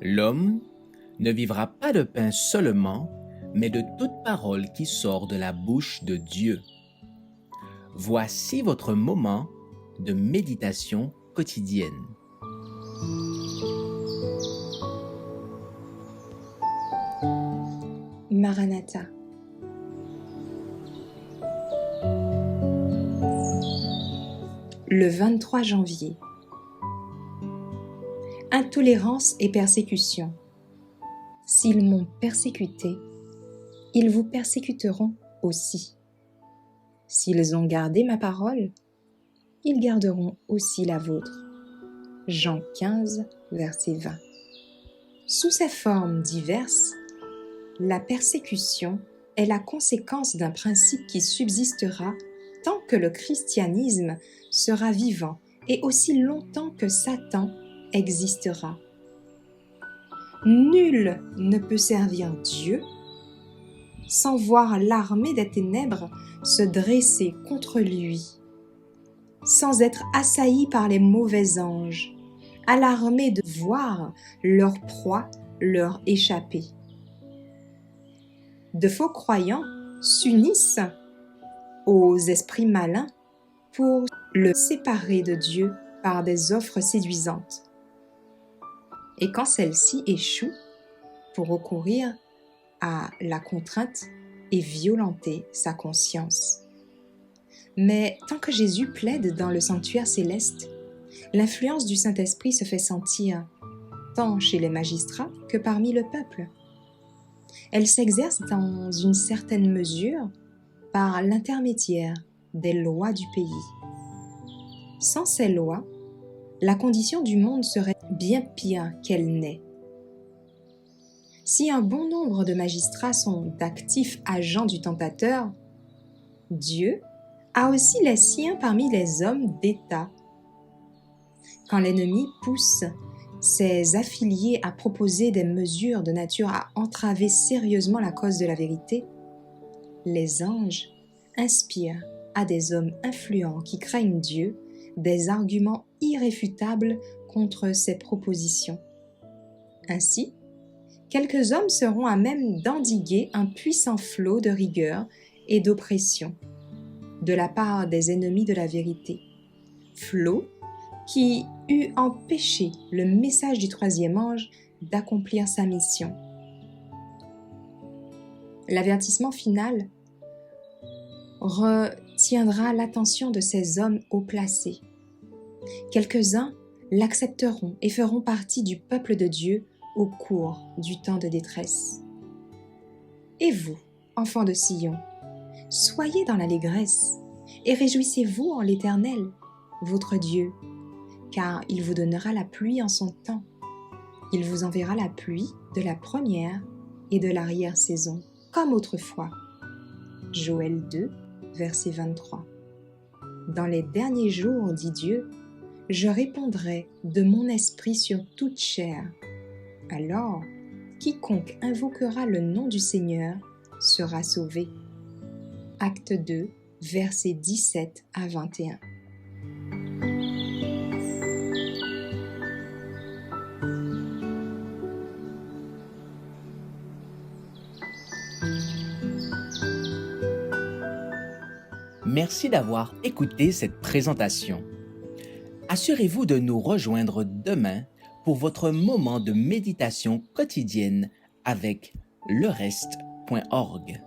L'homme ne vivra pas de pain seulement, mais de toute parole qui sort de la bouche de Dieu. Voici votre moment de méditation quotidienne. Maranatha. Le 23 janvier. Intolérance et persécution. S'ils m'ont persécuté, ils vous persécuteront aussi. S'ils ont gardé ma parole, ils garderont aussi la vôtre. Jean 15, verset 20. Sous ces formes diverses, la persécution est la conséquence d'un principe qui subsistera tant que le christianisme sera vivant et aussi longtemps que Satan existera. Nul ne peut servir Dieu sans voir l'armée des ténèbres se dresser contre lui, sans être assailli par les mauvais anges, alarmés de voir leur proie leur échapper. De faux croyants s'unissent aux esprits malins pour le séparer de Dieu par des offres séduisantes. Et quand celles-ci échouent, pour recourir à la contrainte et violenter sa conscience. Mais tant que Jésus plaide dans le sanctuaire céleste, l'influence du Saint-Esprit se fait sentir tant chez les magistrats que parmi le peuple. Elle s'exerce dans une certaine mesure par l'intermédiaire des lois du pays. Sans ces lois, la condition du monde serait bien pire qu'elle n'est. Si un bon nombre de magistrats sont d'actifs agents du tentateur, Dieu a aussi les siens parmi les hommes d'État. Quand l'ennemi pousse ses affiliés à proposer des mesures de nature à entraver sérieusement la cause de la vérité, les anges inspirent à des hommes influents qui craignent Dieu des arguments irréfutables contre ses propositions. Ainsi, quelques hommes seront à même d'endiguer un puissant flot de rigueur et d'oppression de la part des ennemis de la vérité, flot qui eût empêché le message du troisième ange d'accomplir sa mission. L'avertissement final retiendra l'attention de ces hommes haut placés. Quelques-uns l'accepteront et feront partie du peuple de Dieu au cours du temps de détresse. Et vous, enfants de Sion, soyez dans l'allégresse et réjouissez-vous en l'Éternel, votre Dieu, car il vous donnera la pluie en son temps. Il vous enverra la pluie de la première et de l'arrière-saison, comme autrefois. Joël 2, verset 23. Dans les derniers jours, dit Dieu, je répandrai de mon esprit sur toute chair. Alors, quiconque invoquera le nom du Seigneur sera sauvé. Acte 2, versets 17 à 21. Merci d'avoir écouté cette présentation. Assurez-vous de nous rejoindre demain pour votre moment de méditation quotidienne avec lereste.org.